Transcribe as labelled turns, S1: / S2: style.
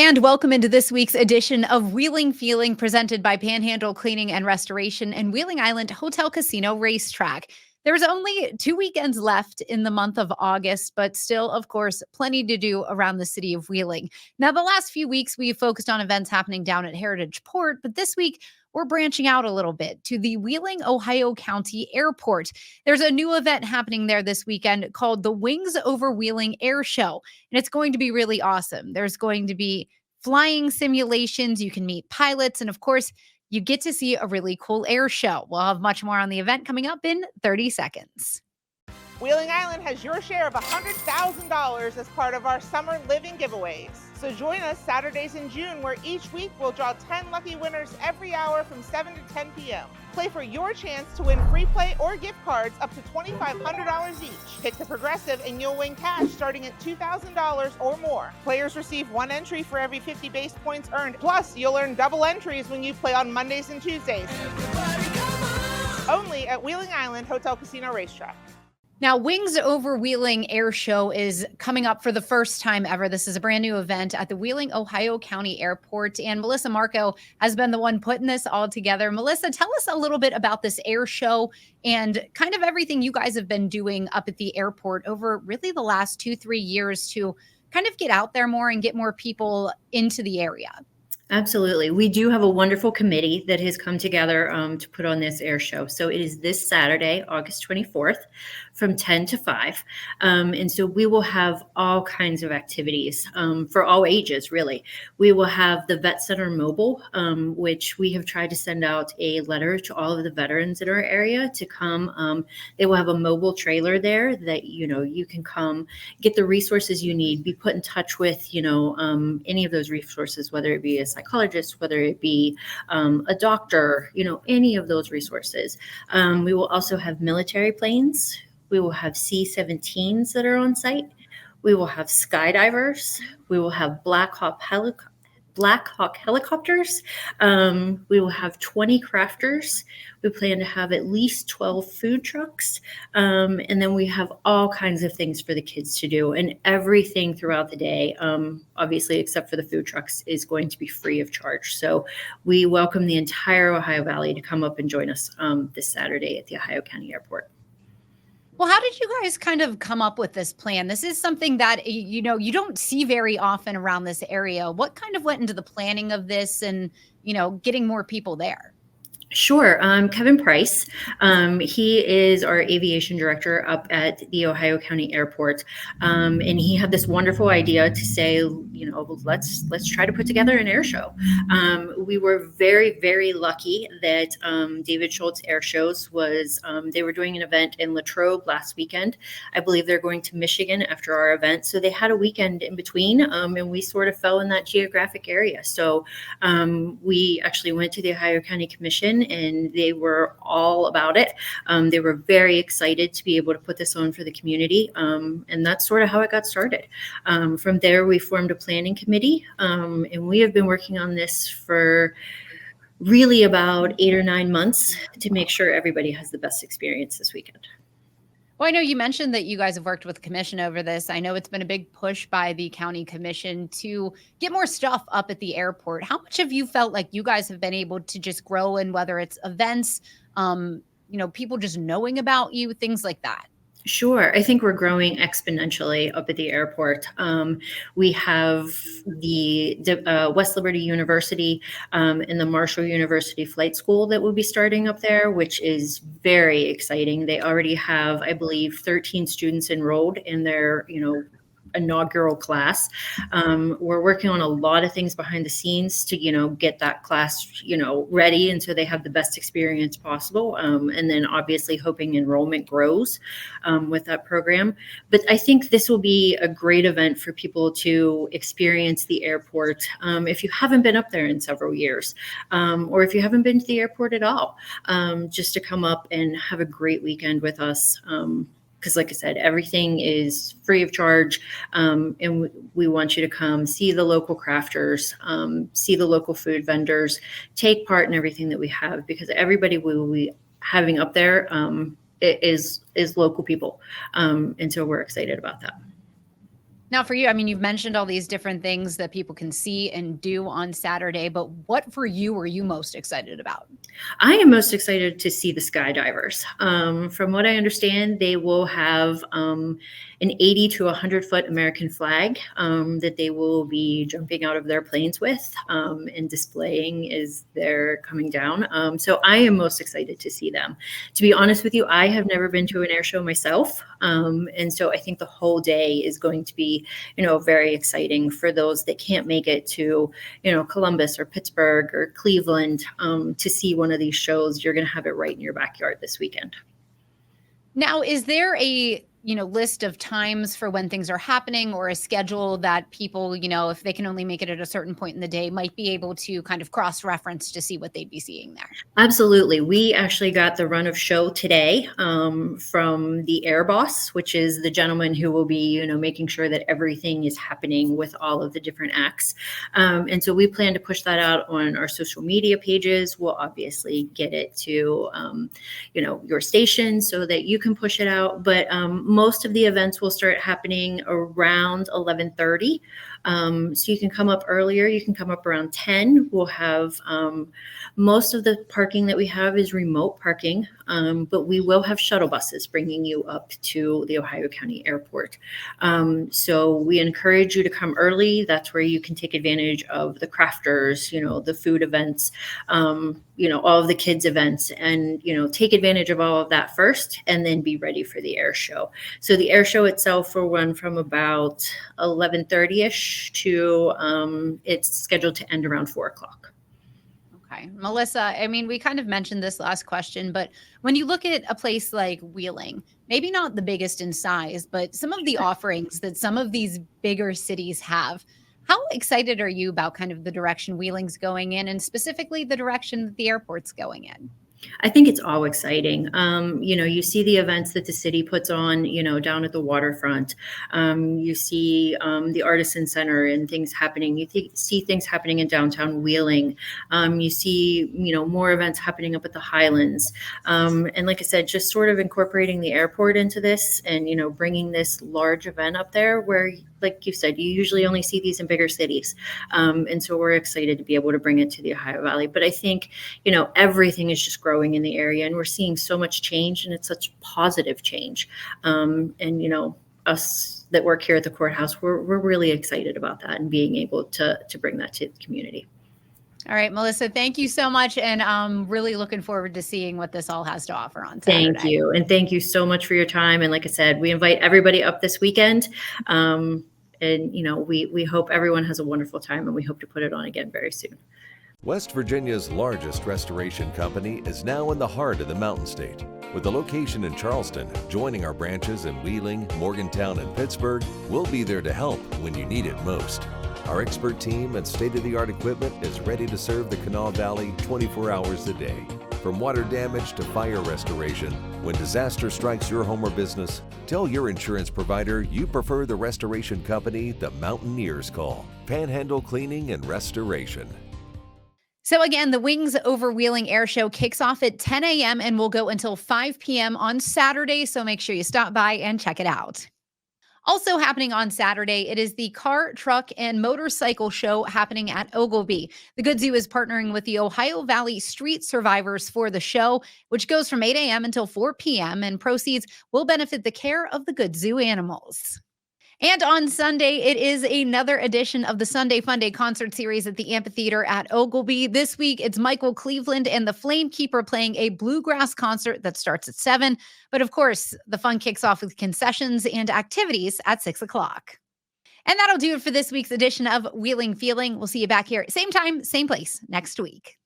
S1: And welcome into this week's edition of Wheeling Feeling, presented by Panhandle Cleaning and Restoration and Wheeling Island Hotel Casino Racetrack. There's only 2 weekends left in the month of August, but still, of course, plenty to do around the city of Wheeling. Now, the last few weeks, we've focused on events happening down at Heritage Port, but this week, we're branching out a little bit to the Wheeling, Ohio County Airport. There's a new event happening there this weekend called the Wings Over Wheeling Airshow, and it's going to be really awesome. There's going to be flying simulations, you can meet pilots, and of course, you get to see a really cool air show. We'll have much more on the event coming up in 30 seconds.
S2: Wheeling Island has your share of $100,000 as part of our summer living giveaways. So join us Saturdays in June, where each week we'll draw 10 lucky winners every hour from 7 to 10 p.m. Play for your chance to win free play or gift cards up to $2,500 each. Pick the progressive and you'll win cash starting at $2,000 or more. Players receive 1 entry for every 50 base points earned. Plus, you'll earn double entries when you play on Mondays and Tuesdays. Only at Wheeling Island Hotel Casino Racetrack.
S1: Now, Wings Over Wheeling Airshow is coming up for the first time ever. This is a brand new event at the Wheeling, Ohio County Airport, and Melissa Marco has been the one putting this all together. Melissa, tell us a little bit about this air show and kind of everything you guys have been doing up at the airport over really the last 2-3 years to kind of get out there more and get more people into the area.
S3: Absolutely. We do have a wonderful committee that has come together to put on this air show. So it is this Saturday, August 24th from 10 to 5. And so we will have all kinds of activities for all ages, really. We will have the Vet Center Mobile, which we have tried to send out a letter to all of the veterans in our area to come. They will have a mobile trailer there that, you can come get the resources you need, be put in touch with, any of those resources, whether it be a psychologist, whether it be a doctor, any of those resources. We will also have military planes. We will have C-17s that are on site. We will have skydivers. We will have Black Hawk helicopters. We will have 20 crafters. We plan to have at least 12 food trucks. And then we have all kinds of things for the kids to do, and everything throughout the day, obviously, except for the food trucks, is going to be free of charge. So we welcome the entire Ohio Valley to come up and join us this Saturday at the Ohio County Airport.
S1: Well, how did you guys kind of come up with this plan? This is something that, you don't see very often around this area. What kind of went into the planning of this and, getting more people there?
S3: Sure. Kevin Price, he is our aviation director up at the Ohio County Airport. And he had this wonderful idea to say, let's try to put together an air show. We were very, very lucky that David Schultz Air Shows they were doing an event in Latrobe last weekend. I believe they're going to Michigan after our event. So they had a weekend in between, and we sort of fell in that geographic area. So we actually went to the Ohio County Commission, and they were all about it. They were very excited to be able to put this on for the community. And that's sort of how it got started. From there, we formed a planning committee, and we have been working on this for really about 8 or 9 months to make sure everybody has the best experience this weekend.
S1: Well, I know you mentioned that you guys have worked with the commission over this. I know it's been a big push by the county commission to get more stuff up at the airport. How much have you felt like you guys have been able to just grow in, whether it's events, people just knowing about you, things like that?
S3: Sure. I think we're growing exponentially up at the airport. We have the West Liberty University and the Marshall University Flight School that will be starting up there, which is very exciting. They already have, I believe, 13 students enrolled in their, inaugural class. We're working on a lot of things behind the scenes to, get that class, ready, and so they have the best experience possible. And then obviously hoping enrollment grows with that program. But I think this will be a great event for people to experience the airport if you haven't been up there in several years, or if you haven't been to the airport at all, just to come up and have a great weekend with us. Because like I said, everything is free of charge. And we want you to come see the local crafters, see the local food vendors, take part in everything that we have, because everybody we will be having up there is local people. And so we're excited about that.
S1: Now, for you, I mean, you've mentioned all these different things that people can see and do on Saturday, but what for you are you most excited about?
S3: I am most excited to see the skydivers. From what I understand, they will have an 80 to 100-foot American flag that they will be jumping out of their planes with and displaying as they're coming down. So I am most excited to see them. To be honest with you, I have never been to an air show myself. And so I think the whole day is going to be, very exciting for those that can't make it to, Columbus or Pittsburgh or Cleveland to see one of these shows. You're going to have it right in your backyard this weekend.
S1: Now, is there a, list of times for when things are happening or a schedule that people, if they can only make it at a certain point in the day, might be able to kind of cross-reference to see what they'd be seeing there?
S3: Absolutely. We actually got the run of show today from the air boss, which is the gentleman who will be, making sure that everything is happening with all of the different acts. And so we plan to push that out on our social media pages. We'll obviously get it to, your station so that you can push it out. But most of the events will start happening around 11:30. So you can come up earlier. You can come up around 10. We'll have most of the parking that we have is remote parking, but we will have shuttle buses bringing you up to the Ohio County Airport. So we encourage you to come early. That's where you can take advantage of the crafters, the food events, all of the kids events, and, take advantage of all of that first and then be ready for the air show. So the air show itself will run from about 11:30ish to it's scheduled to end around 4 o'clock.
S1: Okay. Melissa, I mean, we kind of mentioned this last question, but when you look at a place like Wheeling, maybe not the biggest in size, but some of the offerings that some of these bigger cities have, how excited are you about kind of the direction Wheeling's going in and specifically the direction that the airport's going in?
S3: I think it's all exciting. You see the events that the city puts on, down at the waterfront. You see the Artisan Center and things happening. You see things happening in downtown Wheeling. You see, more events happening up at the Highlands. And like I said, just sort of incorporating the airport into this and, bringing this large event up there where, like you said, you usually only see these in bigger cities. And so we're excited to be able to bring it to the Ohio Valley. But I think, everything is just growing in the area and we're seeing so much change and it's such positive change. Us that work here at the courthouse, we're really excited about that and being able to bring that to the community.
S1: All right, Melissa, thank you so much. And I'm really looking forward to seeing what this all has to offer on Saturday.
S3: Thank you. And thank you so much for your time. And like I said, we invite everybody up this weekend. And, we hope everyone has a wonderful time and we hope to put it on again very soon.
S4: West Virginia's largest restoration company is now in the heart of the Mountain State. With a location in Charleston, joining our branches in Wheeling, Morgantown, and Pittsburgh, we'll be there to help when you need it most. Our expert team and state-of-the-art equipment is ready to serve the Kanawha Valley 24 hours a day. From water damage to fire restoration, when disaster strikes your home or business, tell your insurance provider you prefer the restoration company the Mountaineers call. Panhandle Cleaning and Restoration.
S1: So again, the Wings Over Wheeling Airshow kicks off at 10 a.m. and will go until 5 p.m. on Saturday, so make sure you stop by and check it out. Also happening on Saturday, it is the Car, Truck, and Motorcycle Show happening at Oglebay. The Good Zoo is partnering with the Ohio Valley Street Survivors for the show, which goes from 8 a.m. until 4 p.m., and proceeds will benefit the care of the Good Zoo animals. And on Sunday, it is another edition of the Sunday Funday concert series at the amphitheater at Oglebay. This week, it's Michael Cleveland and the Flamekeeper playing a bluegrass concert that starts at 7. But of course, the fun kicks off with concessions and activities at 6 o'clock. And that'll do it for this week's edition of Wheeling Feeling. We'll see you back here, same time, same place next week.